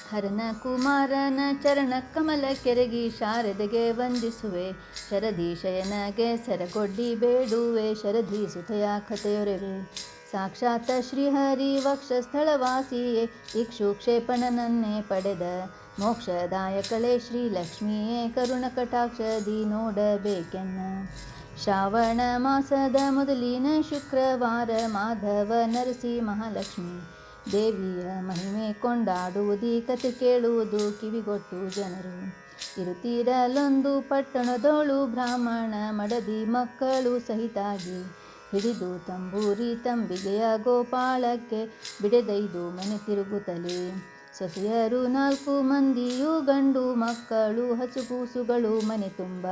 ಹರನ ಕುಮಾರನ ಚರಣ ಕಮಲ ಕೆರಗಿ ಶಾರದೆಗೆ ವಂದಿಸುವೆ. ಶರದಿ ಶಯನಗೆ ಸರಗೊಡ್ಡಿ ಬೇಡುವೆ. ಶರದಿ ಸುತೆಯ ಕಥೆಯೊರೆವೆ. ಸಾಕ್ಷಾತ್ ಶ್ರೀಹರಿ ವಕ್ಷಸ್ಥಳವಾಸಿಯೇ ಇಕ್ಷುಕ್ಷೇಪಣನನ್ನೇ ಪಡೆದ ಮೋಕ್ಷದಾಯಕಳೆ ಶ್ರೀಲಕ್ಷ್ಮಿಯೇ ಕರುಣ ಕಟಾಕ್ಷದಿ ನೋಡಬೇಕೆನ್ನ. ಶ್ರಾವಣ ಮಾಸದ ಮೊದಲಿನ ಶುಕ್ರವಾರ ಮಾಧವ ನರಸಿ ಮಹಾಲಕ್ಷ್ಮಿ ದೇವಿಯ ಮಹಿಮೆ ಕೊಂಡಾಡುವುದೀ ಕತೆ ಕೇಳುವುದು ಕಿವಿಗೊಟ್ಟು ಜನರು. ಇರುತ್ತಿರಲೊಂದು ಪಟ್ಟಣದೋಳು ಬ್ರಾಹ್ಮಣ ಮಡದಿ ಮಕ್ಕಳು ಸಹಿತಾಗಿ ಹಿಡಿದು ತಂಬೂರಿ ತಂಬಿಗೆಯ ಗೋಪಾಳಕ್ಕೆ ಬಿಡೆದೈದು ಮನೆ ತಿರುಗುತ್ತಲೇ. ಸೊಸೆಯರು 4 ಮಂದಿಯೂ ಗಂಡು ಮಕ್ಕಳು ಹಸುಗೂಸುಗಳು ಮನೆ ತುಂಬ.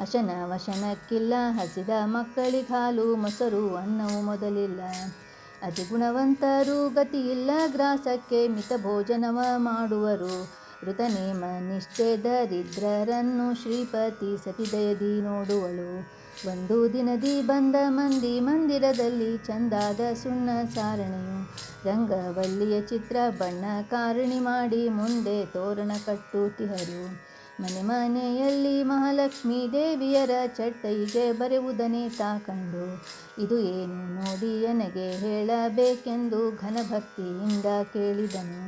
ಅಶನ ವಶನಕ್ಕಿಲ್ಲ ಹಸಿದ ಮಕ್ಕಳಿಗಾಲು ಮೊಸರು ಅನ್ನವು ಮೊದಲಿಲ್ಲ. ಅತಿ ಗುಣವಂತರು ಗತಿಯಿಲ್ಲ ಗ್ರಾಸಕ್ಕೆ ಮಿತ ಭೋಜನವ ಮಾಡುವರು. ಋತನೇಮ ನಿಷ್ಠೆ ದರಿದ್ರರನ್ನು ಶ್ರೀಪತಿ ಸತಿದಯದಿ ನೋಡುವಳು. ಒಂದು ದಿನದಿ ಬಂದ ಮಂದಿ ಮಂದಿರದಲ್ಲಿ ಚಂದಾದ ಸುಣ್ಣ ಸಾರಣೆಯು ರಂಗವಲ್ಲಿಯ ಚಿತ್ರ ಬಣ್ಣ ಕಾರಣಿ ಮಾಡಿ ಮುಂದೆ ತೋರಣ ಕಟ್ಟುತ್ತಿಹರು. ಮನೆ ಮನೆಯಲ್ಲಿ ಮಹಾಲಕ್ಷ್ಮೀ ದೇವಿಯರ ಚಟ್ಟೈಗೆ ಬರೆಯುವುದನೇ ತಾ ಕಂಡು. ಇದು ಏನು ನೋಡಿ ನನಗೆ ಹೇಳಬೇಕೆಂದು ಘನಭಕ್ತಿಯಿಂದ ಕೇಳಿದನು.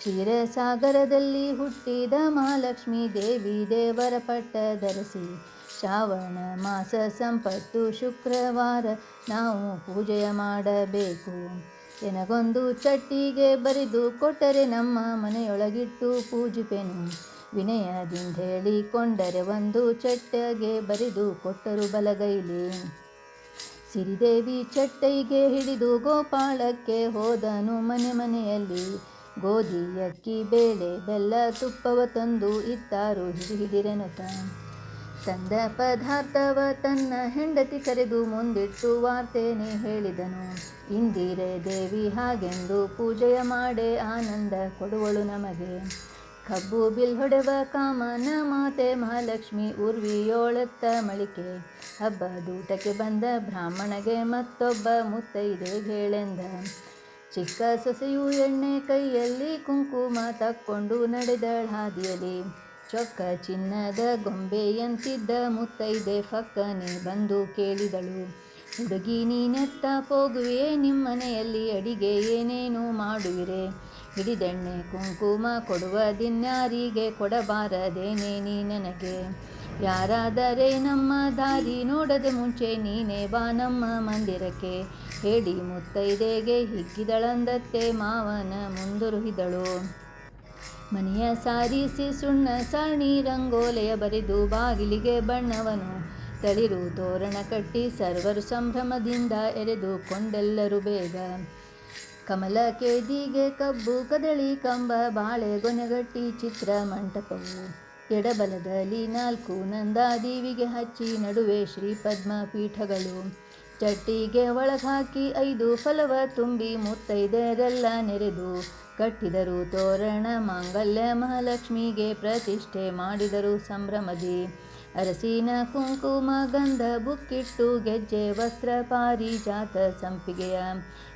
ಕ್ಷೀರಸಾಗರದಲ್ಲಿ ಹುಟ್ಟಿದ ಮಹಾಲಕ್ಷ್ಮೀ ದೇವಿ ದೇವರ ಪಟ್ಟ ಧರಿಸಿ ಶ್ರಾವಣ ಮಾಸ ಸಂಪತ್ತು ಶುಕ್ರವಾರ ನಾವು ಪೂಜೆಯ ಮಾಡಬೇಕು. ಎನಗೊಂದು ಚಟ್ಟಿಗೆ ಬರೆದು ಕೊಟ್ಟರೆ ನಮ್ಮ ಮನೆಯೊಳಗಿಟ್ಟು ಪೂಜಿಪೆನು. ವಿನಯದಿಂದೇಳಿಕೊಂಡರೆ ಒಂದು ಚಟ್ಟಗೆ ಬರೆದು ಕೊಟ್ಟರು ಬಲಗೈಲಿ. ಸಿರಿದೇವಿ ಚಟ್ಟೈಗೆ ಹಿಡಿದು ಗೋಪಾಳಕ್ಕೆ ಹೋದನು. ಮನೆ ಮನೆಯಲ್ಲಿ ಗೋಧಿ ಅಕ್ಕಿ ಬೇಳೆ ಬೆಲ್ಲ ತುಪ್ಪವ ತಂದು ಇತ್ತಾರು ಹಿಡಿರೆನುತ. ತಂದ ಪದಾರ್ಥವ ತನ್ನ ಹೆಂಡತಿ ಕರೆದು ಮುಂದಿಟ್ಟು ವಾರ್ತೇನೆ ಹೇಳಿದನು. ಇಂದಿರೆ ದೇವಿ ಹಾಗೆಂದು ಪೂಜೆಯ ಮಾಡೆ ಆನಂದ ಕೊಡುವಳು ನಮಗೆ. ಕಬ್ಬು ಬಿಲ್ ಹೊಡೆವ ಕಾಮನ ಮಾತೆ ಮಹಾಲಕ್ಷ್ಮಿ ಊರ್ವಿಯೋಳತ್ತ ಮಳಿಕೆ. ಹಬ್ಬದೂಟಕ್ಕೆ ಬಂದ ಬ್ರಾಹ್ಮಣಗೆ ಮತ್ತೊಬ್ಬ ಮುತ್ತೈದೆ ಹೇಳೆಂದ. ಚಿಕ್ಕ ಸೊಸೆಯು ಎಣ್ಣೆ ಕೈಯಲ್ಲಿ ಕುಂಕುಮ ತಕ್ಕೊಂಡು ನಡೆದಳ ಹಾದಿಯಲ್ಲಿ. ಚೊಕ್ಕ ಚಿನ್ನದ ಗೊಂಬೆಯಂತಿದ್ದ ಮುತ್ತೈದೆ ಫಕ್ಕನೆ ಬಂದು ಕೇಳಿದಳು. ಹುಡುಗಿ ನೀನೆತ್ತ ಹೋಗುವೆ ನಿಮ್ಮನೆಯಲ್ಲಿ ಅಡಿಗೆ ಏನೇನು ಮಾಡುವಿರೆ? ಹಿಡಿದೆಣ್ಣೆ ಕುಂಕುಮ ಕೊಡುವ ದಿನ್ಯಾರಿಗೆ ಕೊಡಬಾರದೇನೇ ನೀ ನನಗೆ? ಯಾರಾದರೆ ನಮ್ಮ ದಾರಿ ನೋಡದೆ ಮುಂಚೆ ನೀನೇ ಬಾ ನಮ್ಮ ಮಂದಿರಕ್ಕೆ ಹೇಳಿ ಮುತ್ತೈದೆಗೆ ಹಿಗ್ಗಿದಳಂದತ್ತೆ ಮಾವನ ಮುಂದುರುಹಿದಳು. ಮನೆಯ ಸಾರಿಸಿ ಸುಣ್ಣ ಸಾಣಿ ರಂಗೋಲೆಯ ಬರೆದು ಬಾಗಿಲಿಗೆ ಬಣ್ಣವನು ತಳಿರು ತೋರಣ ಕಟ್ಟಿ ಸರ್ವರು ಸಂಭ್ರಮದಿಂದ ಎರೆದುಕೊಂಡೆಲ್ಲರೂ ಬೇಗ. ಕಮಲ ಕೇದಿಗೆ ಕಬ್ಬು ಕದಳಿ ಕಂಬ ಬಾಳೆ ಗೊನೆಗಟ್ಟಿ ಚಿತ್ರ ಮಂಟಪವು. ಎಡಬಲದಲ್ಲಿ 4 ನಂದಾದೀವಿಗೆ ಹಚ್ಚಿ ನಡುವೆ ಶ್ರೀ ಪದ್ಮ ಪೀಠಗಳು. ಚಟ್ಟಿಗೆ ಒಳಗಾಕಿ 5 ಫಲವ ತುಂಬಿ ಮುತ್ತೈದೆರೆಲ್ಲ ನೆರೆದು ಕಟ್ಟಿದರು ತೋರಣ. ಮಾಂಗಲ್ಯ ಮಹಾಲಕ್ಷ್ಮಿಗೆ ಪ್ರತಿಷ್ಠೆ ಮಾಡಿದರು ಸಂಭ್ರಮದಿ. ಅರಸಿನ ಕುಂಕುಮ ಗಂಧ ಬುಕ್ಕಿಟ್ಟು ಗೆಜ್ಜೆ ವಸ್ತ್ರ ಪಾರಿಜಾತ ಸಂಪಿಗೆಯ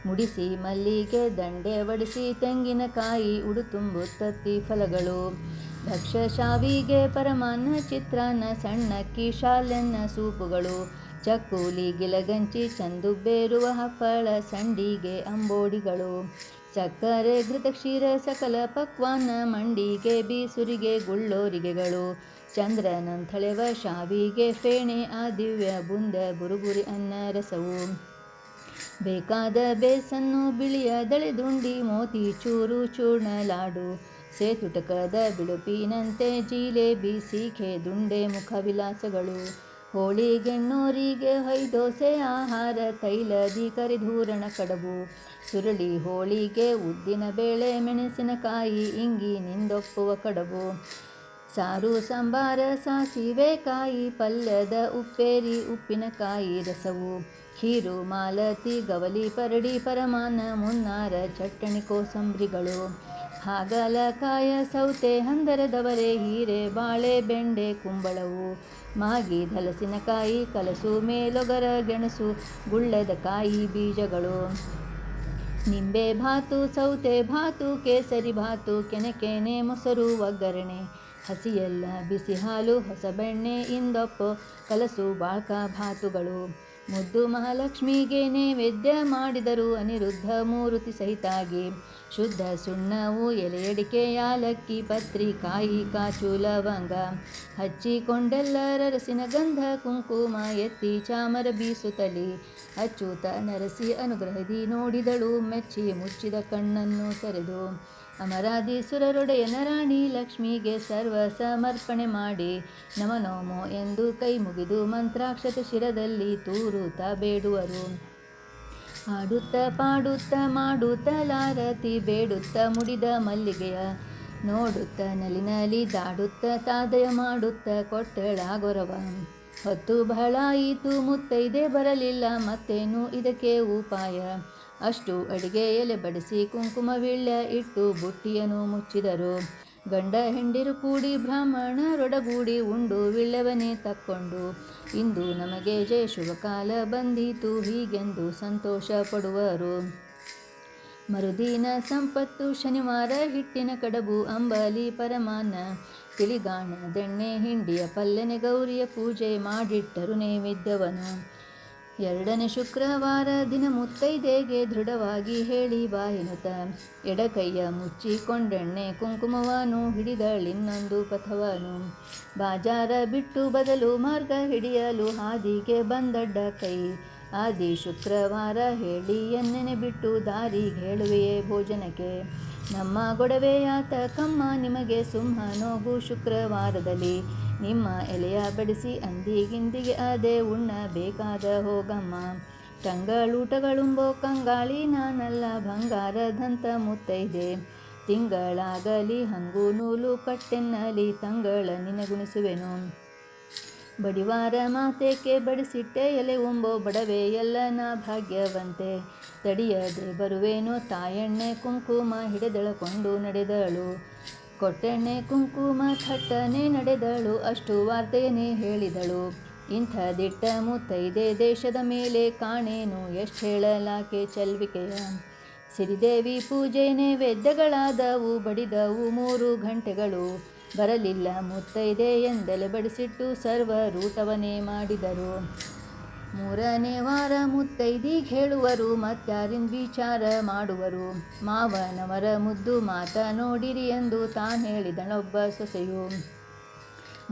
ಮುಡಿಸಿ ಮಲ್ಲಿಗೆ ದಂಡೆ ಒಡಿಸಿ ತೆಂಗಿನಕಾಯಿ ಉಡುತುಂಬುತ್ತತ್ತಿ ಫಲಗಳು. ಭಕ್ಷ್ಯ ಶಾವಿಗೆ ಪರಮಾನ್ನ ಚಿತ್ರಾನ್ನ ಸಣ್ಣಕ್ಕಿ ಶಾಲೆನ್ನ ಸೂಪುಗಳು. ಚಕ್ಕುಲಿ ಗಿಲಗಂಚಿ ಚಂದುಬೇರುವ ಹಪ್ಪಳ ಸಂಡಿಗೆ ಅಂಬೋಡಿಗಳು. ಸಕ್ಕರೆ ಘೃತಕ್ಷೀರ ಸಕಲ ಪಕ್ವಾನ ಮಂಡಿಗೆ ಬೀಸುರಿಗೆ ಗುಳ್ಳೋರಿಗೆಗಳು. ಚಂದ್ರನಂಥಳೆವ ಶಾವಿಗೆ ಫೇಣೆ ಆ ದಿವ್ಯ ಬುಂದ ಬುರುಬುರಿ ಅನ್ನ ರಸವು. ಬೇಕಾದ ಬೇಸನ್ನು ಬಿಳಿಯ ದಳೆದುಂಡಿ ಮೋತಿ ಚೂರು ಚೂರ್ಣ ಲಾಡು. ಸೇತುಟಕದ ಬಿಳುಪಿನಂತೆ ಜಿಲೇಬಿ ಸೀಖೆ ದುಂಡೆ ಮುಖವಿಲಾಸಗಳು. ಹೋಳಿಗೆಣ್ಣೋರಿಗೆ ಹೊಯ್ದೋಸೆ ಆಹಾರ ತೈಲದಿ ಕರಿಧೂರಣ ಕಡಬು. ಸುರಳಿ ಹೋಳಿಗೆ ಉದ್ದಿನ ಬೇಳೆ ಮೆಣಸಿನಕಾಯಿ ಇಂಗಿ ನಿಂದೊಪ್ಪುವ ಕಡಬು. ಸಾರು ಸಾಂಬಾರ ಸಾಸಿವೆ ಕಾಯಿ ಪಲ್ಯದ ಉಪ್ಪೇರಿ ಉಪ್ಪಿನಕಾಯಿ ರಸವು. ಖೀರು ಮಾಲತಿ ಗವಲಿ ಪರಡಿ ಪರಮಾನ ಮುನ್ನಾರ ಚಟ್ಟಣಿ ಕೋಸಂಬ್ರಿಗಳು. ಹಾಗಲಕಾಯ ಸೌತೆ ಹಂದರದವರೆ ಹೀರೆ ಬಾಳೆ ಬೆಂಡೆ ಕುಂಬಳವು. ಮಾಗಿ ಹಲಸಿನಕಾಯಿ ಕಲಸು ಮೇಲೊಗರ ಗೆಣಸು ಗುಳ್ಳದ ಕಾಯಿ ಬೀಜಗಳು. ನಿಂಬೆ ಭಾತು, ಸೌತೆ ಭಾತು, ಕೇಸರಿ ಭಾತು, ಕೆನೆ ಮೊಸರು ಒಗ್ಗರಣೆ, ಹಸಿಯೆಲ್ಲ ಬಿಸಿ ಹಾಲು, ಹೊಸ ಬೆಣ್ಣೆ ಇಂದೊಪ್ಪು ಕಲಸು ಬಾಳ್ಕ ಭಾತುಗಳು. ಮುದ್ದು ಮಹಾಲಕ್ಷ್ಮಿಗೆ ನೈವೇದ್ಯ ಮಾಡಿದರು ಅನಿರುದ್ಧ ಮೂರುತಿ ಸಹಿತಾಗಿ. ಶುದ್ಧ ಸುಣ್ಣವು, ಎಲೆ ಅಡಿಕೆ, ಯಾಲಕ್ಕಿ, ಪತ್ರಿ, ಕಾಯಿ, ಕಾಚು, ಲವಂಗ ಹಚ್ಚಿಕೊಂಡೆಲ್ಲರಸಿನ ಗಂಧ ಕುಂಕುಮ ಎತ್ತಿ ಚಾಮರ ಬೀಸುತ್ತಲಿ ಅಚ್ಚೂತ ನರಸಿ ಅನುಗ್ರಹದಿ ನೋಡಿದಳು ಮೆಚ್ಚಿ ಮುಚ್ಚಿದ ಕಣ್ಣನ್ನು ತೆರೆದು. ಅಮರಾದಿ ಸುರರೊಡೆಯನ ರಾಣಿ ಲಕ್ಷ್ಮಿಗೆ ಸರ್ವ ಸಮರ್ಪಣೆ ಮಾಡಿ ನಮನೋಮೋ ಎಂದು ಕೈ ಮುಗಿದು ಮಂತ್ರಾಕ್ಷತೆ ಶಿರದಲ್ಲಿ ತೂರುತ್ತ ಬೇಡುವರು. ಹಾಡುತ್ತ ಪಾಡುತ್ತ ಮಾಡುತ್ತ ಲಾರತಿ ಬೇಡುತ್ತ ಮುಡಿದ ಮಲ್ಲಿಗೆಯ ನೋಡುತ್ತ ನಲಿ ದಾಡುತ್ತ ತಾದಯ ಮಾಡುತ್ತ ಕೊಟ್ಟಳಾಗೊರವ. ಹೊತ್ತು ಬಹಳ ಆಯಿತು ಮುತ್ತೈದೆ ಬರಲಿಲ್ಲ ಮತ್ತೇನು ಇದಕ್ಕೆ ಉಪಾಯ. ಅಷ್ಟು ಅಡಿಗೆ ಎಲೆ ಬಡಿಸಿ ಕುಂಕುಮವಿಳ್ಯ ಇಟ್ಟು ಬುಟ್ಟಿಯನ್ನು ಮುಚ್ಚಿದರು. ಗಂಡ ಹೆಂಡಿರು ಕೂಡಿ ಬ್ರಾಹ್ಮಣರೊಡಗೂಡಿ ಉಂಡು ವಿಳ್ಯವನೇ ತಕ್ಕೊಂಡು ಇಂದು ನಮಗೆ ಜಯ ಶುಭ ಕಾಲ ಬಂದೀತು ಹೀಗೆಂದು ಸಂತೋಷ ಪಡುವರು. ಮರುದಿನ ಸಂಪತ್ತು ಶನಿವಾರ ಹಿಟ್ಟಿನ ಕಡಬು ಅಂಬಲಿ ಪರಮಾನ್ನ ತಿಳಿಗಾಣದೆಣ್ಣೆ ಹಿಂಡಿಯ ಪಲ್ಲೆನೆ ಗೌರಿಯ ಪೂಜೆ ಮಾಡಿಟ್ಟರು ನೈವೇದ್ಯವನು. ಎರಡನೇ ಶುಕ್ರವಾರ ದಿನ ಮುತ್ತೈದೆಗೆ ದೃಢವಾಗಿ ಹೇಳಿ ಬಾ ಎನ್ನುತ್ತ ಎಡಕೈಯ ಮುಚ್ಚಿಕೊಂಡೆಣ್ಣೆ ಕುಂಕುಮವನು ಹಿಡಿದಳಿನ್ನೊಂದು ಪಥವನು. ಬಾಜಾರ ಬಿಟ್ಟು ಬದಲು ಮಾರ್ಗ ಹಿಡಿಯಲು ಹಾದಿಗೆ ಬಂದಡ್ಡ ಕೈ. ಆದಿ ಶುಕ್ರವಾರ ಹೇಳಿ ಎನ್ನೆನೆ ಬಿಟ್ಟು ದಾರಿಗೆ ಹೇಳುವೆಯೇ ಭೋಜನಕ್ಕೆ. ನಮ್ಮ ಗೊಡವೆಯಾತ ಕಮ್ಮ ನಿಮಗೆ ಸುಮ್ಮ ನೋಗು ಶುಕ್ರವಾರದಲ್ಲಿ ನಿಮ್ಮ ಎಲೆಯ ಬಡಿಸಿ ಅಂದಿಗಿಂದಿಗೆ ಅದೇ ಉಣ್ಣ ಬೇಕಾದ ಹೋಗಮ್ಮ. ತಂಗಳೂಟಗಳುಂಬೋ ಕಂಗಾಳಿ ನಾನಲ್ಲ ಬಂಗಾರದಂತ ಮುತ್ತೈದೆ. ತಿಂಗಳಾಗಲಿ ಹಂಗು ನೂಲು ಕಟ್ಟೆನ್ನಲಿ ತಂಗಳ ನಿನಗುಣಿಸುವೆನು. ಬಡಿವಾರ ಮಾತೇಕೆ ಬಡಿಸಿಟ್ಟೆ ಎಲೆ ಉಂಬೋ ಬಡವೆ ಎಲ್ಲ ನಾ ಭಾಗ್ಯವಂತೆ. ತಡಿಯದೆ ಬರುವೇನೋ ತಾಯೆಣ್ಣೆ ಕುಂಕುಮ ಹಿಡಿದಳಕೊಂಡು ನಡೆದಳು. ಕೊಟ್ಟೆಣ್ಣೆ ಕುಂಕುಮ ಥಟ್ಟನೆ ನಡೆದಳು ಅಷ್ಟು ವಾರ್ತೆಯನ್ನೇ ಹೇಳಿದಳು. ಇಂಥ ದಿಟ್ಟ ಮುತ್ತೈದೆ ದೇಶದ ಮೇಲೆ ಕಾಣೇನು ಎಷ್ಟು ಹೇಳಲಾಕೆ ಚಲ್ವಿಕೆಯ. ಸಿರಿದೇವಿ ಪೂಜೆ ನೈವೇದ್ಯಗಳಾದವು ಬಡಿದವು 3 ಗಂಟೆಗಳು. ಬರಲಿಲ್ಲ ಮುತ್ತೈದೆ ಎಂದೆಲೆ ಬಡಿಸಿಟ್ಟು ಸರ್ವ ರೂಟವನೇ ಮಾಡಿದರು. 3ನೇ ವಾರ ಮುತ್ತೈದಿಗೆ ಹೇಳುವರು ಮತ್ಯಾರಿಂದ ವಿಚಾರ ಮಾಡುವರು. ಮಾವನವರ ಮುದ್ದು ಮಾತ ನೋಡಿರಿ ಎಂದು ತಾನು ಹೇಳಿದಳೊಬ್ಬ ಸೊಸೆಯು.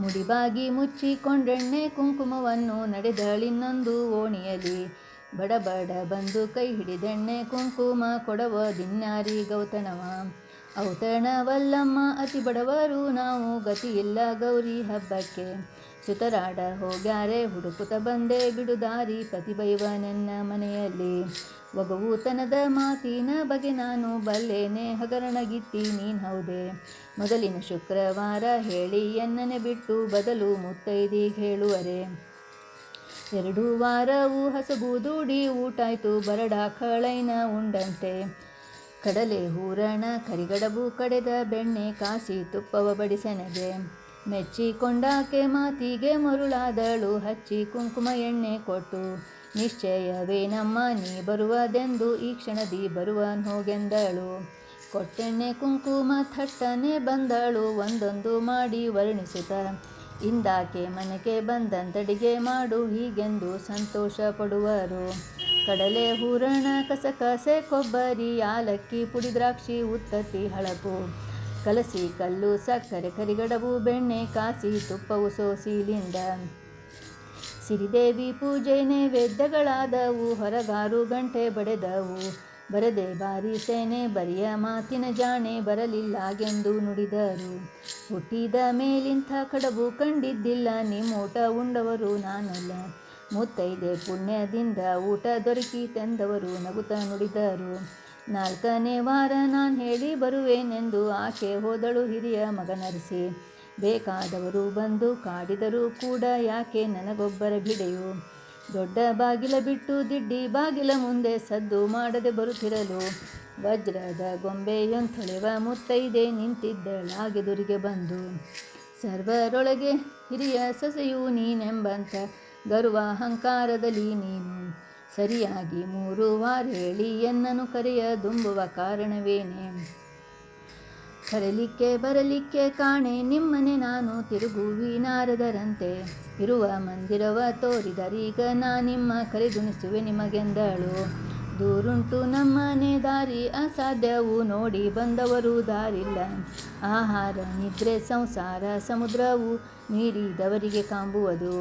ಮುಡಿಬಾಗಿ ಮುಚ್ಚಿಕೊಂಡೆಣ್ಣೆ ಕುಂಕುಮವನ್ನು ನಡೆದಳಿನ್ನೊಂದು ಓಣಿಯಲಿ. ಬಡಬಡ ಬಂದು ಕೈ ಹಿಡಿದೆಣ್ಣೆ ಕುಂಕುಮ ಕೊಡವ ದಿನ್ಯಾರಿ ಗೌತಣವ. ಔತಣವಲ್ಲಮ್ಮ ಅತಿ ಬಡವರು ನಾವು ಗತಿಯಿಲ್ಲ ಗೌರಿ ಹಬ್ಬಕ್ಕೆ. ಸುತರಾಡ ಹೋಗ್ಯಾರೆ ಹುಡುಕುತ್ತ ಬಂದೆ ಬಿಡುದಾರಿ ಪತಿ ಬೈವನೆನ್ನ ಮನೆಯಲ್ಲಿ. ಒಗವುತನದ ಮಾತಿನ ಬಗೆ ನಾನು ಬಲ್ಲೇನೆ ಹಗರಣಗಿತ್ತಿ ನೀನು ಹೌದೆ. ಮೊದಲಿನ ಶುಕ್ರವಾರ ಹೇಳಿ ಎನ್ನನೆ ಬಿಟ್ಟು ಬದಲು ಮುತ್ತೈದಿಗೆ ಹೇಳುವರೆ. 2 ವಾರವು ಹಸಬು ದೂಡಿ ಊಟಾಯ್ತು ಬರಡಾಕಳೈನ ಉಂಡಂತೆ. ಕಡಲೆ ಹೂರಣ ಕರಿಗಡಬು ಕಡೆದ ಬೆಣ್ಣೆ ಕಾಸಿ ತುಪ್ಪವ ಬಡಿಸೆನಗೆ. ಮೆಚ್ಚಿಕೊಂಡಾಕೆ ಮಾತಿಗೆ ಮರುಳಾದಳು ಹಚ್ಚಿ ಕುಂಕುಮ ಎಣ್ಣೆ ಕೊಟ್ಟು. ನಿಶ್ಚಯವೇನಮ್ಮ ನೀ ಬರುವದೆಂದು ಈ ಕ್ಷಣದಿ ಬರುವನ್ ಹೋಗೆಂದಳು. ಕೊಟ್ಟೆಣ್ಣೆ ಕುಂಕುಮ ಥಟ್ಟನೆ ಬಂದಳು ಒಂದೊಂದು ಮಾಡಿ ವರ್ಣಿಸುತ್ತ. ಇಂದಾಕೆ ಮನೆಗೆ ಬಂದಂತಡಿಗೆ ಮಾಡು ಹೀಗೆಂದು ಸಂತೋಷ ಪಡುವರು. ಕಡಲೆ ಹೂರಣ ಕಸಕಸೆ ಕೊಬ್ಬರಿ ಯಾಲಕ್ಕಿ ಪುಡಿ ದ್ರಾಕ್ಷಿ ಉತ್ತತ್ತಿ ಹಳಪು ಕಲಸಿ ಕಲ್ಲು ಸಕ್ಕರೆ ಕರಿಗಡಬು ಬೆಣ್ಣೆ ಕಾಸಿ ತುಪ್ಪವು ಸೋಸಿಲಿಂದ. ಸಿರಿದೇವಿ ಪೂಜೆ ನೈವೇದ್ಯಗಳಾದವು ಹೊರಗಾರು ಗಂಟೆ ಬಡೆದವು. ಬರದೆ ಬಾರಿ ಸೇನೆ ಬರಿಯ ಮಾತಿನ ಜಾಣೆ ಬರಲಿಲ್ಲಾಗೆಂದು ನುಡಿದರು. ಹುಟ್ಟಿದ ಮೇಲಿಂಥ ಕಡಬು ಕಂಡಿದ್ದಿಲ್ಲ ನಿಮ್ಮೂಟ ಉಂಡವರು ನಾನಲ್ಲ. ಮುತ್ತೈದೆ ಪುಣ್ಯದಿಂದ ಊಟ ದೊರಕಿತೆಂದವರು ನಗುತ್ತ ನುಡಿದರು. 4ನೇ ವಾರ ನಾನು ಹೇಳಿ ಬರುವೇನೆಂದು ಆಕೆ ಹೋದಳು ಹಿರಿಯ ಮಗನರಿಸಿ. ಬೇಕಾದವರು ಬಂದು ಕಾಡಿದರೂ ಕೂಡ ಯಾಕೆ ನನಗೊಬ್ಬರ ಬಿಡೆಯು. ದೊಡ್ಡ ಬಾಗಿಲ ಬಿಟ್ಟು ದಿಡ್ಡಿ ಬಾಗಿಲ ಮುಂದೆ ಸದ್ದು ಮಾಡದೆ ಬರುತ್ತಿರಲು ವಜ್ರದ ಗೊಂಬೆಯೊಂಥೊಳೆವ ಮುತ್ತೈದೆ ನಿಂತಿದ್ದಳಾಗೆದುರಿಗೆ ಬಂದು. ಸರ್ವರೊಳಗೆ ಹಿರಿಯ ಸೊಸೆಯು ನೀನೆಂಬಂತ ಗರ್ವ ಅಹಂಕಾರದಲ್ಲಿ ನೀನು ಸರಿಯಾಗಿ 3 ವಾರ ಹೇಳಿ ಎನ್ನನು ಕರೆಯ ದುಂಬುವ ಕಾರಣವೇನೆ. ಕರೆಲಿಕ್ಕೆ ಬರಲಿಕ್ಕೆ ಕಾಣೆ ನಿಮ್ಮನೆ ನಾನು ತಿರುಗುವಿನಾರದರಂತೆ. ಇರುವ ಮಂದಿರವ ತೋರಿದರೀಗ ನಾ ನಿಮ್ಮ ಕರೆದುಣಿಸುವೆ ನಿಮಗೆಂದಳು. ದೂರುಂಟು ನಮ್ಮನೆ ದಾರಿ ಅಸಾಧ್ಯವು ನೋಡಿ ಬಂದವರು ದಾರಿಲ್ಲ. ಆಹಾರ ನಿದ್ರೆ ಸಂಸಾರ ಸಮುದ್ರವು ಮೀರಿದವರಿಗೆ ಕಾಂಬುವುದು.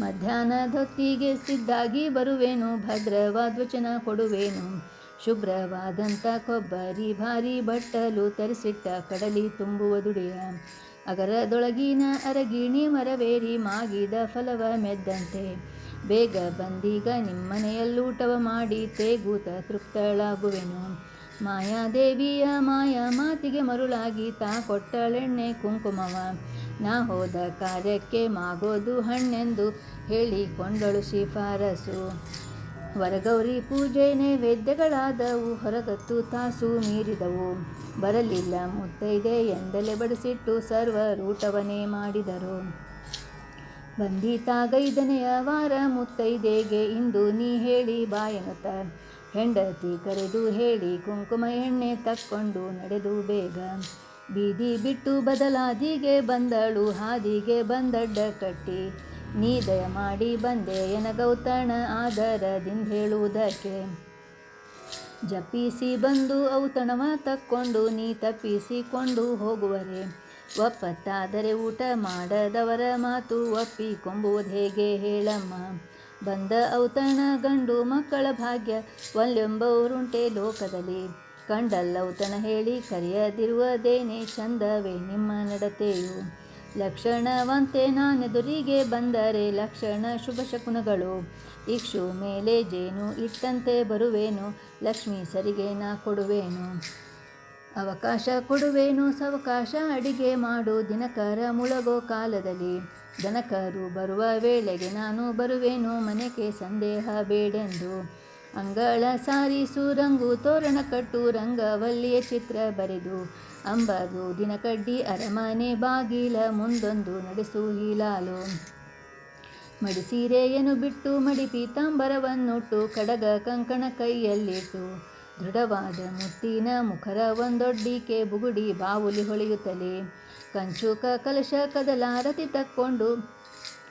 ಮಧ್ಯಾಹ್ನದೊತ್ತಿಗೆ ಸಿದ್ಧಾಗಿ ಬರುವೇನು ಭದ್ರವಾದ್ವಚನ ಕೊಡುವೇನು. ಶುಭ್ರವಾದಂಥ ಕೊಬ್ಬರಿ ಭಾರಿ ಬಟ್ಟಲು ತರಿಸಿಟ್ಟ ಕಡಲಿ ತುಂಬುವ ದುಡಿಯ. ಅಗರದೊಳಗಿನ ಅರಗಿಣಿ ಮರವೇರಿ ಮಾಗಿದ ಫಲವ ಮೆದ್ದಂತೆ. ಬೇಗ ಬಂದೀಗ ನಿಮ್ಮನೆಯಲ್ಲೂಟವ ಮಾಡಿ ತೇಗೂತ ತೃಪ್ತಳಾಗುವೆನು. ಮಾಯಾದೇವಿಯ ಮಾಯಾ ಮಾತಿಗೆ ಮರುಳಾಗಿ ತಾ ಕೊಟ್ಟಳೆಣ್ಣೆ ಕುಂಕುಮವ. ನಾ ಹೋದ ಕಾರ್ಯಕ್ಕೆ ಮಾಗೋದು ಹಣ್ಣೆಂದು ಹೇಳಿಕೊಂಡಳು ಶಿಫಾರಸು. ವರಗೌರಿ ಪೂಜೆ ನೈವೇದ್ಯಗಳಾದವು ಹೊರಗತ್ತು ತಾಸು ಮೀರಿದವು. ಬರಲಿಲ್ಲ ಮುತ್ತೈದೆ ಎಂದಲೇ ಬಡಿಸಿಟ್ಟು ಸರ್ವರೂಟವನೇ ಮಾಡಿದರು. ಬಂದೀತಾಗೈದನೆಯ ವಾರ ಮುತ್ತೈದೆಗೆ ಇಂದು ನೀ ಹೇಳಿ ಬಾಯನುತ. ಹೆಂಡತಿ ಕರೆದು ಹೇಳಿ ಕುಂಕುಮ ಎಣ್ಣೆ ತಕ್ಕೊಂಡು ನಡೆದು ಬೇಗ. ಬೀದಿ ಬಿಟ್ಟು ಬದಲಾದಿಗೆ ಬಂದಳು ಹಾದಿಗೆ ಬಂದಡ್ಡ ಕಟ್ಟಿ. ನೀ ದಯ ಮಾಡಿ ಬಂದೆ ಎನಗೌತಣ ಆದರದಿಂದೇಳುವುದಕ್ಕೆ. ಜಪ್ಪಿಸಿ ಬಂದು ಔತಣವ ತಕ್ಕೊಂಡು ನೀ ತಪ್ಪಿಸಿಕೊಂಡು ಹೋಗುವರೆ. ಒಪ್ಪತ್ತಾದರೆ ಊಟ ಮಾಡದವರ ಮಾತು ಒಪ್ಪಿಕೊಂಬುವುದು ಹೇಗೆ ಹೇಳಮ್ಮ. ಬಂದ ಔತಣ ಗಂಡು ಮಕ್ಕಳ ಭಾಗ್ಯ ಒಲ್ಲೆಂಬವರುಂಟೆ ಲೋಕದಲ್ಲಿ. ಕಂಡಲ್ಲೌತಣ ಹೇಳಿ ಕರೆಯದಿರುವುದೇನೆ ಚಂದವೇ ನಿಮ್ಮ ನಡತೆಯು. ಲಕ್ಷಣವಂತೆ ನಾನೆದುರಿಗೆ ಬಂದರೆ ಲಕ್ಷಣ ಶುಭ ಶಕುನಗಳು. ಇಕ್ಷು ಮೇಲೆ ಜೇನು ಇಟ್ಟಂತೆ ಬರುವೇನು ಲಕ್ಷ್ಮೀ ಸರಿಗೆ ನಾ ಕೊಡುವೇನು. ಅವಕಾಶ ಕೊಡುವೇನು ಸವಕಾಶ ಅಡಿಗೆ ಮಾಡು ದಿನಕರ ಮುಳಗೋ ಕಾಲದಲ್ಲಿ. ದನಕರು ಬರುವ ವೇಳೆಗೆ ನಾನು ಬರುವೇನು ಮನೆಗೆ ಸಂದೇಹ ಬೇಡೆಂದು. ಅಂಗಳ ಸಾರಿಸು ರಂಗು ತೋರಣ ಕಟ್ಟು ರಂಗವಲ್ಲಿಯ ಚಿತ್ರ ಬರೆದು. ಅಂಬಗು ದಿನಕಡ್ಡಿ ಅರಮನೆ ಬಾಗಿಲ ಮುಂದೊಂದು ನಡೆಸು ಹೀಲಾಲು. ಮಡಿಸೀರೆಯನ್ನು ಬಿಟ್ಟು ಮಡಿ ಪೀತಾಂಬರವನ್ನುಟ್ಟು ಕಡಗ ಕಂಕಣ ಕೈಯಲ್ಲಿಟ್ಟು. ದೃಢವಾದ ಮುತ್ತಿನ ಮುಖರ ಒಂದೊಡ್ಡಿಕೆ ಬುಗುಡಿ ಬಾವುಲಿ ಹೊಳೆಯುತ್ತಲೇ. ಕಂಚುಕ ಕಲಶ ಕದಲಾರತಿ ತಕ್ಕೊಂಡು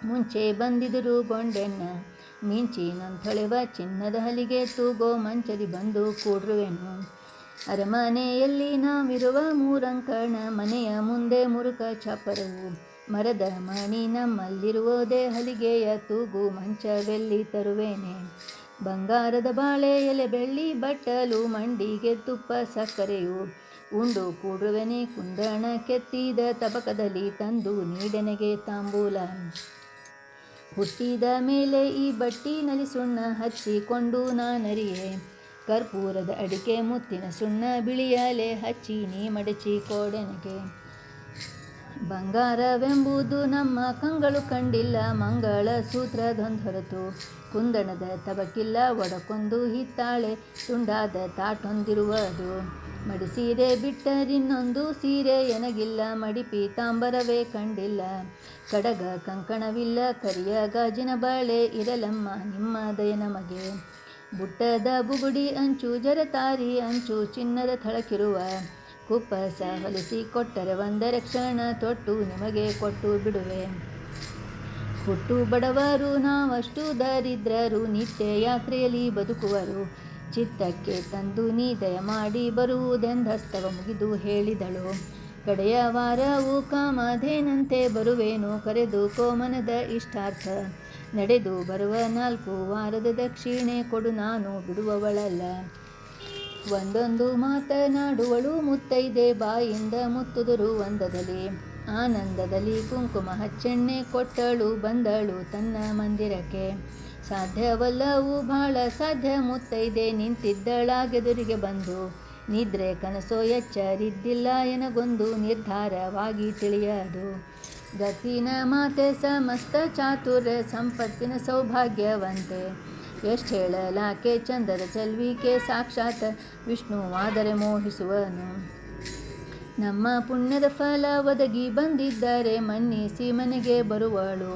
ಮುಂಚೆ ಬಂದಿದ್ರು ಗೊಂಡೆನ್ನ. ಮಿಂಚಿನೊಂದೊಳೆವ ಚಿನ್ನದ ಹಲಿಗೆ ತೂಗೋ ಮಂಚದಿ ಬಂದು ಕೂಡ್ರುವೆನು. ಅರಮನೆಯಲ್ಲಿ ನಾವಿರುವ ಮೂರಂಕಣ ಮನೆಯ ಮುಂದೆ ಮುರುಕ ಚಾಪರವು. ಮರದ ಮಣಿ ನಮ್ಮಲ್ಲಿರುವುದೇ ಹಲಿಗೆಯ ತೂಗು ಮಂಚವೆಲ್ಲಿ ತರುವೇನೆ. ಬಂಗಾರದ ಬಾಳೆ ಎಲೆ ಬೆಳ್ಳಿ ಬಟ್ಟಲು ಮಂಡಿಗೆ ತುಪ್ಪ ಸಕ್ಕರೆಯು. ಉಂಡು ಕೂಡುವೆನೆ ಕುಂದಣ ಕೆತ್ತಿದ ತಬಕದಲ್ಲಿ ತಂದು ನೀಡೆನೆಗೆ ತಾಂಬೂಲ. ಹುಟ್ಟಿದ ಮೇಲೆ ಈ ಬಟ್ಟಿನಲ್ಲಿ ಸುಣ್ಣ ಹಚ್ಚಿಕೊಂಡು ನಾನರಿಯೆ. ಕರ್ಪೂರದ ಅಡಿಕೆ ಮುತ್ತಿನ ಸುಣ್ಣ ಬಿಳಿಯಲೆ ಹಚ್ಚಿ ನೀ ಮಡಚಿ ಕೊಡೆನಗೆ. ಬಂಗಾರವೆಂಬುದು ನಮ್ಮ ಕಂಗಳು ಕಂಡಿಲ್ಲ ಮಂಗಳ ಸೂತ್ರದೊಂದು ಹೊರತು. ಕುಂದಣದ ತಬಕಿಲ್ಲ ಒಡಕೊಂದು ಹಿತ್ತಾಳೆ ತುಂಡಾದ ತಾಟೊಂದಿರುವುದು. ಮಡಿಸೀರೆ ಬಿಟ್ಟರಿನ್ನೊಂದು ಸೀರೆ ಎನಗಿಲ್ಲ ಮಡಿ ಪೀತಾಂಬರವೇ ಕಂಡಿಲ್ಲ. ಕಡಗ ಕಂಕಣವಿಲ್ಲ ಕರಿಯ ಗಾಜಿನ ಬಾಳೆ ಇರಲಮ್ಮ ನಿಮ್ಮ ದಯ ನಮಗೆ. ಬುಟ್ಟದ ಬುಗುಡಿ ಅಂಚು ಜರತಾರಿ ಅಂಚು ಚಿನ್ನದ ಥಳಕಿರುವ. ಕುಪ್ಪಸ ಹೊಲಿಸಿ ಕೊಟ್ಟರೆ ಒಂದರ ಕ್ಷಣ ತೊಟ್ಟು ನಿಮಗೆ ಕೊಟ್ಟು ಬಿಡುವೆ. ಹುಟ್ಟು ಬಡವರು ನಾವಷ್ಟು ದರಿದ್ರರು ನಿತ್ಯ ಯಾತ್ರೆಯಲ್ಲಿ ಬದುಕುವರು. ಚಿತ್ತಕ್ಕೆ ತಂದು ನೀ ದಯ ಮಾಡಿ ಬರುವುದೆಂದಸ್ತವ ಮುಗಿದು ಹೇಳಿದಳು. ಕಡೆಯ ವಾರವು ಕಾಮಧೇನಂತೆ ಬರುವೇನು ಕರೆದು ಕೋಮನದ ಇಷ್ಟಾರ್ಥ. ನಡೆದು ಬರುವ 4 ವಾರದ ದಕ್ಷಿಣೆ ಕೊಡು ನಾನು ಬಿಡುವವಳಲ್ಲ. ಒಂದೊಂದು ಮಾತನಾಡುವಳು ಮುತ್ತೈದೆ ಬಾಯಿಂದ ಮುತ್ತುದರು ಒಂದದಲ್ಲಿ. ಆನಂದದಲ್ಲಿ ಕುಂಕುಮ ಹಚ್ಚೆಣ್ಣೆ ಕೊಟ್ಟಳು ಬಂದಳು ತನ್ನ ಮಂದಿರಕ್ಕೆ. ಸಾಧ್ಯವಲ್ಲವೂ ಬಹಳ ಸಾಧ್ಯ ಮುತ್ತೈದೆ ನಿಂತಿದ್ದಳಾಗೆದುರಿಗೆ ಬಂದು. ನಿದ್ರೆ ಕನಸೋ ಎಚ್ಚರಿದ್ದಿಲ್ಲ ಎನಗೊಂದು ನಿರ್ಧಾರವಾಗಿ ತಿಳಿಯದು. ಗತಿನ ಮಾತೆ ಸಮಸ್ತ ಚಾತುರ್ಯ ಸಂಪತ್ತಿನ ಸೌಭಾಗ್ಯವಂತೆ. ಎಷ್ಟು ಹೇಳಲಾಕೆ ಚಂದದ ಚೆಲ್ವಿಕೆ ಸಾಕ್ಷಾತ್ ವಿಷ್ಣುವಾದರೆ ಮೋಹಿಸುವನು. ನಮ್ಮ ಪುಣ್ಯದ ಫಲ ಒದಗಿ ಬಂದಿದ್ದರೆ ಮನ್ನಿಸಿ ಮನೆಗೆ ಬರುವಳು.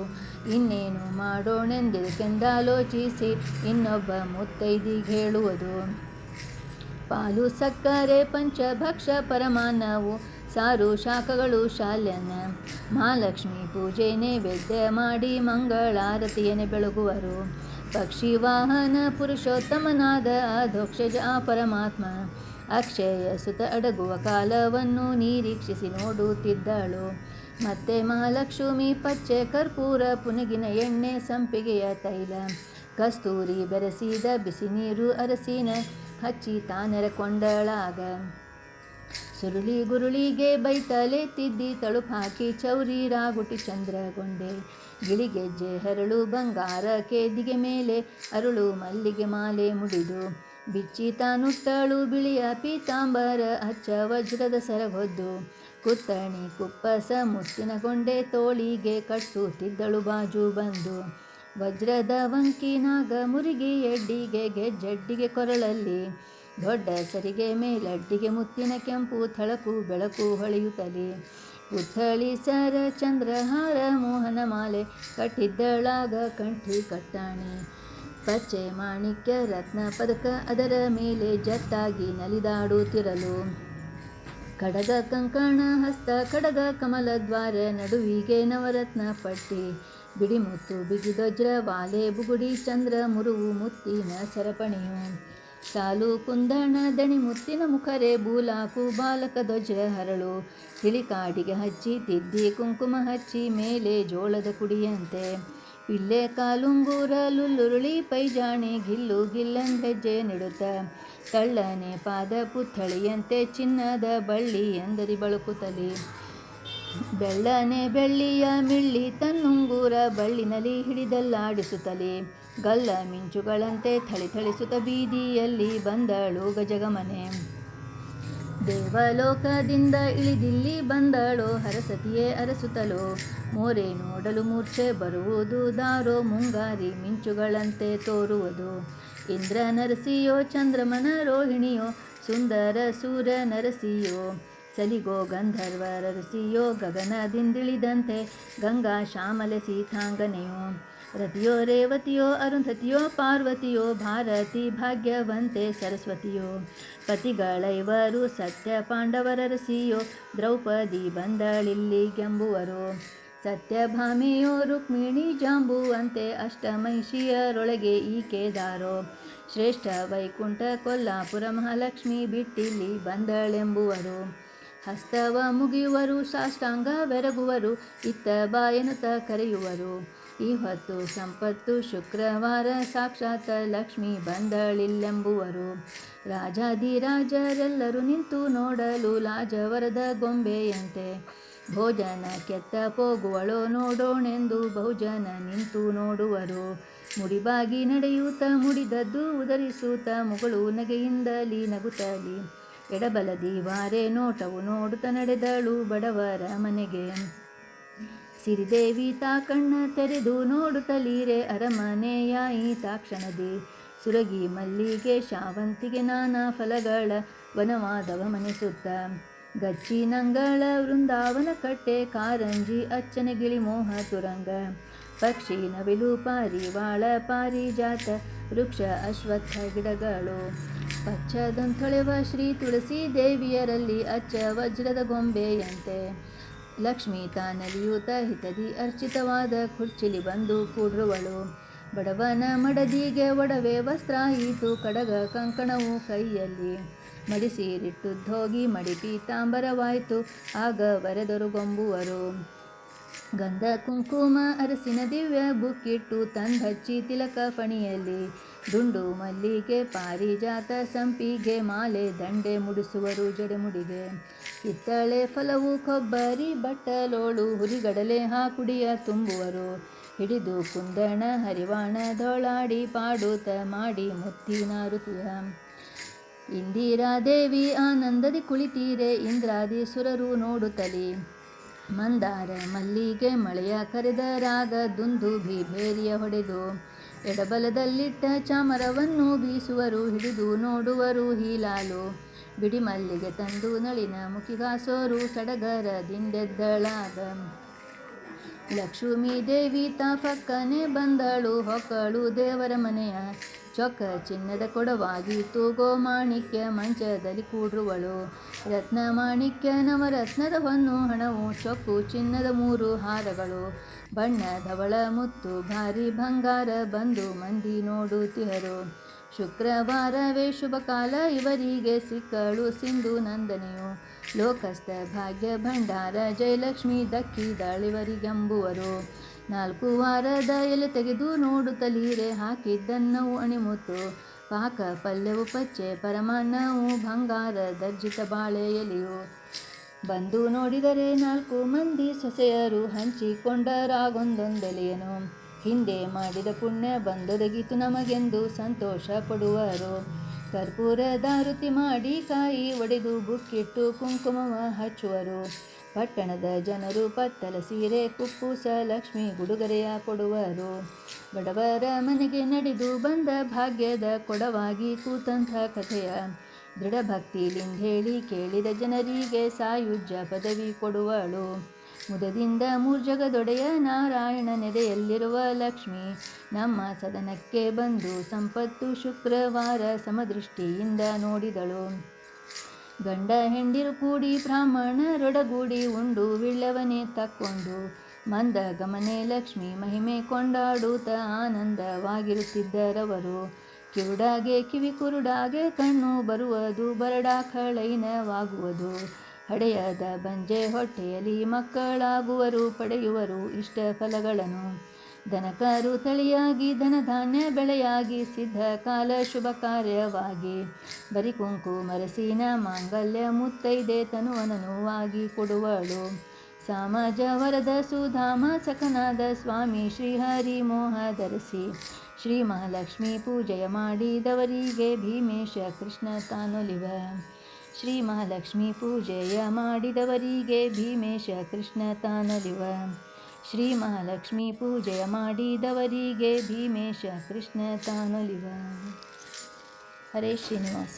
ಇನ್ನೇನು ಮಾಡೋಣೆಂದೆಂದಾಲೋಚಿಸಿ ಇನ್ನೊಬ್ಬ ಮುತ್ತೈದಿಗೆ ಹೇಳುವುದು. ಪಾಲು ಸಕ್ಕರೆ ಪಂಚಭಕ್ಷ ಪರಮಾನ್ನವು ಸಾರು ಶಾಖಗಳು ಶಾಲ್ಯನ ಮಹಾಲಕ್ಷ್ಮಿ ಪೂಜೆ ನೈವೇದ್ಯ ಮಾಡಿ ಮಂಗಳಾರತಿಯನ್ನೇ ಬೆಳಗುವರು. ಪಕ್ಷಿ ವಾಹನ ಪುರುಷೋತ್ತಮನಾದ ಅಧೋಕ್ಷಜ ಪರಮಾತ್ಮ ಅಕ್ಷಯ ಸುತ ಅಡಗುವ ಕಾಲವನ್ನು ನಿರೀಕ್ಷಿಸಿ ನೋಡುತ್ತಿದ್ದಳು. ಮತ್ತೆ ಮಹಾಲಕ್ಷ್ಮಿ ಪಚ್ಚೆ ಕರ್ಪೂರ ಪುನಗಿನ ಎಣ್ಣೆ ಸಂಪಿಗೆಯ ತೈಲ ಕಸ್ತೂರಿ ಬೆರೆಸಿದ ಬಿಸಿ ನೀರು ಅರಸಿನ ಹಚ್ಚಿ ತಾನೆರಕೊಂಡಳಾಗ. ಸುರುಳಿ ಗುರುಳಿಗೆ ಬೈತಲೆ ತಿದ್ದಿ ತಳುಪು ಹಾಕಿ ಚೌರಿ ರಾಗುಟಿ ಚಂದ್ರಗೊಂಡೆ ಗಿಳಿಗೆಜ್ಜೆ ಹರಳು ಬಂಗಾರ ಕೇದಿಗೆ ಮೇಲೆ ಅರುಳು ಮಲ್ಲಿಗೆ ಮಾಲೆ ಮುಡಿದು ಬಿಚ್ಚಿ ತಾನುಟ್ಟಳು ಬಿಳಿಯ ಪೀತಾಂಬರ ಹಚ್ಚ ವಜ್ರದ ಸರಗೊದ್ದು ಕುತ್ತಣಿ ಕುಪ್ಪಸ ಮುತ್ತಿನ ಗೊಂಡೆ ತೋಳಿಗೆ ಕಟ್ಟುತ್ತಿದ್ದಳು ಬಾಜು ಬಂದು. ವಜ್ರದ ವಂಕಿನಾಗ ಮುರುಗಿ ಎಡ್ಡಿಗೆ ಗೆಜ್ಜಡ್ಡಿಗೆ ಕೊರಳಲ್ಲಿ ದೊಡ್ಡ ಸರಿಗೆ ಮೇಲಡ್ಡಿಗೆ ಮುತ್ತಿನ ಕೆಂಪು ಥಳಕು ಬೆಳಕು ಹೊಳೆಯುತ್ತಲೇ ಪುತ್ಥಳಿ ಸರ ಚಂದ್ರಹಾರ ಮೋಹನ ಮಾಲೆ ಕಟ್ಟಿದ್ದಳಾಗ ಕಂಠಿ ಕಟ್ಟಾಣಿ ಪಚ್ಚೆ ಮಾಣಿಕ್ಯ ರತ್ನ ಪದಕ ಅದರ ಮೇಲೆ ಜತ್ತಾಗಿ ನಲಿದಾಡುತ್ತಿರಲು. ಕಡಗ ಕಂಕಣ ಹಸ್ತ ಕಡಗ ಕಮಲ ದ್ವಾರ ನಡುವಿಗೆ ನವರತ್ನ ಪಟ್ಟಿ ಬಿಡಿಮುತ್ತು ಬಿಗಿದೊಜ್ರ ವಾಲೆ ಬುಗುಡಿ ಚಂದ್ರ ಮುರುವು ಮುತ್ತಿನ ಸರಪಣಿಯು ಸಾಲು ಕುಂದಣ ದಣಿ ಮುತ್ತಿನ ಮುಖರೆ ಬೂಲಾಕು ಬಾಲಕ ಧ್ವಜ್ರ ಹರಳು ತಿಳಿಕಾಡಿಗೆ ಹಚ್ಚಿ ತಿದ್ದಿ ಕುಂಕುಮ ಹಚ್ಚಿ ಮೇಲೆ ಜೋಳದ ಕುಡಿಯಂತೆ ಪಿಲ್ಲೆ ಕಾಲುಂಗೂರ ಲುಲ್ಲುರುಳಿ ಪೈಜಾಣಿ ಗಿಲ್ಲು ಗಿಲ್ಲಂದೆಜ್ಜೆ ನೆಡುತ್ತ ತಳ್ಳನೆ ಪಾದ ಪುತ್ಥಳಿಯಂತೆ ಚಿನ್ನದ ಬಳ್ಳಿ ಎಂದರಿ ಬಳುಕುತ್ತಲೇ ಬೆಳ್ಳನೆ ಬೆಳ್ಳಿಯ ಮಿಳ್ಳಿ ತನ್ನುಂಗೂರ ಬಳ್ಳಿನಲ್ಲಿ ಹಿಡಿದಲ್ಲಾಡಿಸುತ್ತಲೇ ಗಲ್ಲ ಮಿಂಚುಗಳಂತೆ ಥಳಿಸುತ್ತ ಬೀದಿಯಲ್ಲಿ ಬಂದಳು ಗಜಗಮನೆ. ದೇವಲೋಕದಿಂದ ಇಳಿದಿಲ್ಲಿ ಬಂದಳೋ ಹರಸತಿಯೇ ಅರಸುತ್ತಲೋ ಮೋರೆ ನೋಡಲು ಮೂರ್ಛೆ ಬರುವುದು ದಾರೋ ಮುಂಗಾರಿ ಮಿಂಚುಗಳಂತೆ ತೋರುವುದು. ಇಂದ್ರ ನರಸಿಯೋ ಚಂದ್ರಮನ ರೋಹಿಣಿಯೋ ಸುಂದರ ಸೂರ ನರಸಿಯೋ ಸಲಿಗೋ ಗಂಧರ್ವ ರರಸಿಯೋ ಗಗನದಿಂದಿಳಿದಂತೆ ಗಂಗಾ ಶ್ಯಾಮಲೆ ಸೀತಾಂಗನೆಯೋ ರತಿಯೋ ರೇವತಿಯೋ ಅರುಂಧತಿಯೋ ಪಾರ್ವತಿಯೋ ಭಾರತಿ ಭಾಗ್ಯವಂತೆ ಸರಸ್ವತಿಯೋ ಪತಿಗಳೈವರು ಸತ್ಯ ಪಾಂಡವರರಸಿಯೋ ದ್ರೌಪದಿ ಬಂದಳಿಲ್ಲಿಗೆಂಬುವರು. ಸತ್ಯಭಾಮೆಯೋ ರುಕ್ಮಿಣಿ ಜಾಂಬುವಂತೆ ಅಷ್ಟಮಹಿಷಿಯರೊಳಗೆ ಈಕೆದಾರೋ ಶ್ರೇಷ್ಠ ವೈಕುಂಠ ಕೊಲ್ಲಾಪುರ ಮಹಾಲಕ್ಷ್ಮಿ ಬಿಟ್ಟಿಲ್ಲಿ ಬಂದಳೆಂಬುವರು. ಹಸ್ತವ ಮುಗಿಯುವರು ಸಾಷ್ಟಾಂಗ ಬೆರಗುವರು ಇತ್ತ ಬಾಯನುತ ಕರೆಯುವರು. ಈ ಹೊತ್ತು ಸಂಪತ್ತು ಶುಕ್ರವಾರ ಸಾಕ್ಷಾತ್ ಲಕ್ಷ್ಮಿ ಬಂದಳಿಲ್ಲೆಂಬುವರು. ರಾಜಾಧಿರಾಜರೆಲ್ಲರೂ ನಿಂತು ನೋಡಲು ಲಾಜವರದ ಗೊಂಬೆಯಂತೆ ಭೋಜನ ಕೆತ್ತ ಹೋಗುವಳೋ ನೋಡೋಣೆಂದು ಬಹುಜನ ನಿಂತು ನೋಡುವರು. ಮುಡಿಬಾಗಿ ನಡೆಯುತ್ತ ಮುಡಿದದ್ದು ಉದರಿಸುತ್ತ ಮುಗಳು ನಗೆಯಿಂದಲಿ ನಗುತ್ತಲಿ ಎಡಬಲದಿ ವಾರೆ ನೋಟವು ನೋಡುತ್ತ ನಡೆದಳು ಬಡವರ ಮನೆಗೆ. ಸಿರಿದೇವಿ ತಾ ಕಣ್ಣ ತೆರೆದು ನೋಡುತ್ತಲೀರೆ ಅರಮನೆಯ ಈ ತಾಕ್ಷಣದಿ ಸುರಗಿ ಮಲ್ಲಿಗೆ ಶಾವಂತಿಗೆ ನಾನಾ ಫಲಗಳ ವನವಾದವ ಮನೆಸುತ್ತ ಗಚ್ಚಿ ನಂಗಳ ವೃಂದಾವನ ಕಟ್ಟೆ ಕಾರಂಜಿ ಅಚ್ಚನೆ ಗಿಳಿ ಮೋಹ ತುರಂಗ ಪಕ್ಷಿ ನವಿಲು ಪಾರಿವಾಳ ಪಾರಿಜಾತ ವೃಕ್ಷ ಅಶ್ವತ್ಥ ಗಿಡಗಳು ಪಚ್ಚದಂತೊಳೆವ ಶ್ರೀ ತುಳಸಿ ದೇವಿಯರಲ್ಲಿ ಅಚ್ಚ ವಜ್ರದ ಗೊಂಬೆಯಂತೆ ಲಕ್ಷ್ಮೀ ತಾನಲಿಯೂತ ಹಿತದಿ ಅರ್ಚಿತವಾದ ಕುರ್ಚಿಲಿ ಬಂದು ಕೂಡ್ರುವಳು. ಬಡವನ ಮಡದಿಗೆ ಒಡವೆ ವಸ್ತ್ರ ಈತು ಕಡಗ ಕಂಕಣವು ಕೈಯಲ್ಲಿ ಮಡಿಸಿರಿಟ್ಟುದ್ದೋಗಿ ಮಡಿ ಪೀತಾಂಬರವಾಯಿತು ಆಗ ವರೆದರು ಗೊಂಬುವರು. ಗಂಧ ಕುಂಕುಮ ಅರಸಿನ ದಿವ್ಯ ಬುಕ್ಕಿಟ್ಟು ತಂದಚ್ಚಿ ತಿಲಕ ಫಣಿಯಲ್ಲಿ ದುಂಡು ಮಲ್ಲಿಗೆ ಪಾರಿಜಾತ ಸಂಪಿಗೆ ಮಾಲೆ ದಂಡೆ ಮುಡಿಸುವರು ಜಡೆಮುಡಿಗೆ. ಕಿತ್ತಳೆ ಫಲವು ಕೊಬ್ಬರಿ ಬಟ್ಟಲೋಳು ಹುರಿಗಡಲೆ ಹಾಕುಡಿಯ ತುಂಬುವರು. ಹಿಡಿದು ಕುಂದಣ ಹರಿವಾಣದೊಳಾಡಿ ಪಾಡುತ್ತ ಮಾಡಿ ಮುತ್ತಿನ ಋತುಯ ಇಂದಿರಾದೇವಿ ಆನಂದದಿ ಕುಳಿತೀರೆ ಇಂದ್ರಾದಿ ಸುರರು ನೋಡುತ್ತಲೇ ಮಂದಾರ ಮಲ್ಲಿಗೆ ಮಳೆಯ ಕರೆದ ರಾಗ ದುಂದುಭಿ ಭೇರಿಯ ಹೊಡೆದು ಎಡಬಲದಲ್ಲಿಟ್ಟ ಚಾಮರವನ್ನು ಬೀಸುವರು. ಹಿಡಿದು ನೋಡುವರು ಹೀಲಾಲು ಬಿಡಿ ಮಲ್ಲಿಗೆ ತಂದು ನಳಿನ ಮುಖಿಗಾಸೋರು ಸಡಗರದಿಂದೆದ್ದಳಾಗ ಲಕ್ಷ್ಮೀ ದೇವಿ ಫಕ್ಕನೆ ಬಂದಳು ಹೊಕ್ಕಳು ದೇವರ ಮನೆಯ ಚೊಕ್ಕ ಚಿನ್ನದ ಕೊಡವಾಗಿ ತೂಗೋ ಮಾಣಿಕ್ಯ ಮಂಚದಲ್ಲಿ ಕೂಡ್ರುವಳು. ರತ್ನ ಮಾಣಿಕ್ಯ ನವರತ್ನದ ಹೊನ್ನು ಹಣವು ಚೊಕ್ಕು ಚಿನ್ನದ 3 ಹಾರಗಳು. ಬಣ್ಣದವಳ ಮುತ್ತು ಭಾರಿ ಬಂಗಾರ ಬಂದು ಮಂದಿ ನೋಡುತ್ತಿಹರು. ಶುಕ್ರವಾರವೇ ಶುಭ ಕಾಲ ಇವರಿಗೆ ಸಿಕ್ಕಳು ಸಿಂಧು ನಂದನೆಯು. ಲೋಕಸ್ಥ ಭಾಗ್ಯ ಭಂಡಾರ ಜಯಲಕ್ಷ್ಮಿ ದಕ್ಕಿದಳಿವರಿಗೆಂಬುವರು. 4 ವಾರದ ಎಲೆ ತೆಗೆದು ನೋಡುತ್ತಲೀರೆ ಹಾಕಿದ್ದನ್ನವು ಅಣಿಮುತ್ತು. ಪಾಕ ಪಲ್ಯವು ಪಚ್ಚೆ ಪರಮಾನ್ನವು ಬಂಗಾರ ದರ್ಜಿತ ಬಾಳೆ ಎಲೆಯು. ಬಂದು ನೋಡಿದರೆ 4 ಮಂದಿ ಸೊಸೆಯರು ಹಂಚಿಕೊಂಡರಾಗೊಂದೊಂದೆಲೆಯನು. ಹಿಂದೆ ಮಾಡಿದ ಪುಣ್ಯ ಬಂದೊದಗಿತು ನಮಗೆಂದು ಸಂತೋಷ ಪಡುವರು. ಕರ್ಪೂರದಾರುತಿ ಮಾಡಿ ಕಾಯಿ ಒಡೆದು ಬುಕ್ಕಿಟ್ಟು ಕುಂಕುಮವ ಹಚ್ಚುವರು. ಪಟ್ಟಣದ ಜನರು ಪತ್ತಲ ಸೀರೆ ಕುಪ್ಪುಸ ಲಕ್ಷ್ಮಿ ಉಡುಗೊರೆಯ ಕೊಡುವರು. ಬಡವರ ಮನೆಗೆ ನಡೆದು ಬಂದ ಭಾಗ್ಯದ ಕೊಡವಾಗಿ ಕೂತಂಥ ಕಥೆಯ ದೃಢಭಕ್ತಿಲಿಂದೇಳಿ ಕೇಳಿದ ಜನರಿಗೆ ಸಾಯುಜ್ಯ ಪದವಿ ಕೊಡುವಳು. ಮುದದಿಂದ ಮೂರ್ಜಗದೊಡೆಯ ನಾರಾಯಣ ನೆರೆಯಲ್ಲಿರುವ ಲಕ್ಷ್ಮಿ ನಮ್ಮ ಸದನಕ್ಕೆ ಬಂದು ಸಂಪತ್ತು ಶುಕ್ರವಾರ ಸಮದೃಷ್ಟಿಯಿಂದ ನೋಡಿದಳು. ಗಂಡ ಹೆಂಡಿರು ಕೂಡಿ ಬ್ರಾಹ್ಮಣರೊಡಗೂಡಿ ಉಂಡು ವಿಳ್ಯವನೇ ತಕ್ಕೊಂಡು ಮಂದ ಗಮನೆ ಲಕ್ಷ್ಮಿ ಮಹಿಮೆ ಕೊಂಡಾಡುತ್ತ ಆನಂದವಾಗಿರುತ್ತಿದ್ದರವರು. ಕಿವುಡಾಗೆ ಕಿವಿ ಕುರುಡಾಗೆ ಕಣ್ಣು ಬರುವುದು ಬರಡಾಖಳೈನವಾಗುವುದು. ಹಡೆಯದ ಬಂಜೆ ಹೊಟ್ಟೆಯಲ್ಲಿ ಮಕ್ಕಳಾಗುವರು ಪಡೆಯುವರು ಇಷ್ಟ ಫಲಗಳನ್ನು. ದನಕರು ತಳಿಯಾಗಿ ಧನಧಾನ್ಯ ಬೆಳೆಯಾಗಿ ಸಿದ್ಧ ಕಾಲ ಶುಭ ಕಾರ್ಯವಾಗಿ. ಬರಿ ಕುಂಕುಮರಸಿನ ಮಾಂಗಲ್ಯ ಮುತ್ತೈದೆ ತನುವನನುವಾಗಿ ಕೊಡುವಳು. ಸಾಮಾಜ ವರದ ಸುಧಾಮ ಸಖನಾದ ಸ್ವಾಮಿ ಶ್ರೀಹರಿ ಮೋಹ ಧರಿಸಿ. ಶ್ರೀ ಮಹಾಲಕ್ಷ್ಮಿ ಪೂಜೆಯ ಮಾಡಿದವರಿಗೆ ಭೀಮೇಶ ಕೃಷ್ಣ ತಾನೊಲಿವ. ಶ್ರೀ ಮಹಾಲಕ್ಷ್ಮಿ ಪೂಜೆಯ ಮಾಡಿದವರಿಗೆ ಭೀಮೇಶ ಕೃಷ್ಣ ತಾನೊಲಿವ. ಶ್ರೀ ಮಹಾಲಕ್ಷ್ಮಿ ಪೂಜೆಯ ಮಾಡಿದವರಿಗೆ ಭೀಮೇಶ ಕೃಷ್ಣ ತಾನೊಲಿವ. ಹರೇ ಶ್ರೀನಿವಾಸ.